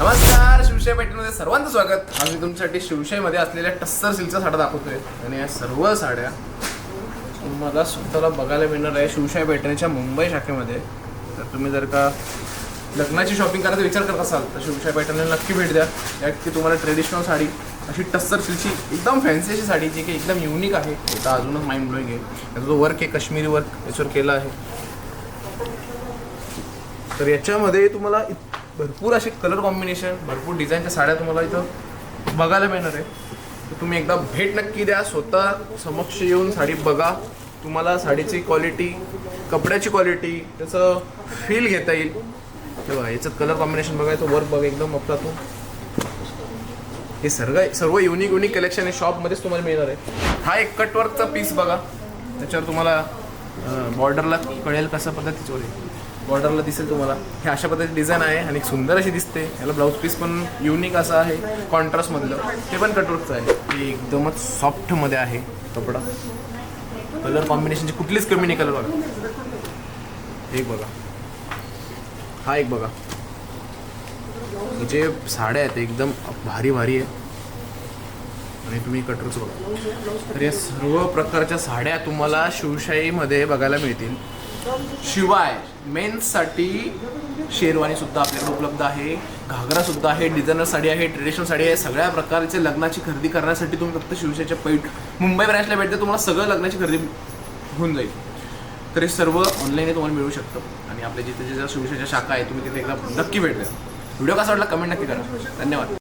नमस्कार, शिवशाही पॅटर्नमध्ये सर्वांचं स्वागत. आज मी तुमच्यासाठी शिवशाहीमध्ये असलेल्या टस्सर सिल्कच्या साड्या दाखवतोय आणि या सर्व साड्या तुम्हाला स्वतःला बघायला मिळणार आहे शिवशाही पॅटर्नच्या मुंबई शाखेमध्ये. तर तुम्ही जर का लग्नाची शॉपिंग करायचा विचार करत असाल तर शिवशाही पॅटर्नला नक्की भेट द्या. यात की तुम्हाला ट्रेडिशनल साडी अशी टस्सर सिल्कची एकदम फॅन्सी अशी साडी जी की एकदम युनिक आहे. आता अजूनच माइंड ब्लोईंग आहे. याचा जो वर्क आहे काश्मीरी वर्क याच्यावर केला आहे. तर याच्यामध्ये तुम्हाला भरपूर असे कलर कॉम्बिनेशन, भरपूर डिझाईनच्या साड्या तुम्हाला इथं बघायला मिळणार आहे. तर तुम्ही एकदा भेट नक्की द्या, स्वतः समक्ष येऊन साडी बघा. तुम्हाला साडीची क्वालिटी, कपड्याची क्वालिटी, त्याचं फील घेता येईल. तेव्हा याचं कलर कॉम्बिनेशन बघायचं, वर्क बघा एकदम अपरातून. हे सर्व युनिक कलेक्शन आहे, शॉपमध्येच तुम्हाला मिळणार आहे. हा एक कटवर्कचा पीस बघा, त्याच्यावर तुम्हाला बॉर्डरला कळेल कशा पद्धतीचं आहे. बॉर्डरला दिसेल तुम्हाला हे अशा पद्धतीची डिझाईन आहे आणि सुंदर अशी दिसते. याला ब्लाऊज पीस पण युनिक असा आहे, कॉन्ट्रास्टमधलं. ते पण कटवर्कचं आहे. हे एकदमच सॉफ्टमध्ये आहे कपडा. कलर कॉम्बिनेशनची कुठलीच कमी नाही. कलर बघा, एक बघा, हा एक बघा. जे साड्या आहेत एकदम भारी भारी आहे आणि तुम्ही कटरच बघा. तर या सर्व प्रकारच्या साड्या तुम्हाला शिवशाहीमध्ये बघायला मिळतील. शिवाय मेन्ससाठी शेरवानी सुद्धा आपल्याकडे उपलब्ध आहे, घागरा सुद्धा आहे, डिझायनर साडी आहे, ट्रेडिशनल साडी आहे. सगळ्या प्रकारचे लग्नाची खरेदी करण्यासाठी तुम्ही फक्त शिवशाहीच्या मुंबई ब्रँचला भेटते. तुम्हाला सगळं लग्नाची खरेदी होऊन जाईल. तर हे सर्व ऑनलाईन तुम्हाला मिळू शकतं आणि आपल्या जिथे जिथे शिवशाहीच्या शाखा आहे तुम्ही तिथे एकदा नक्की भेट द्या. व्हिडिओ कसा वाटला कमेंट नक्की करा. धन्यवाद.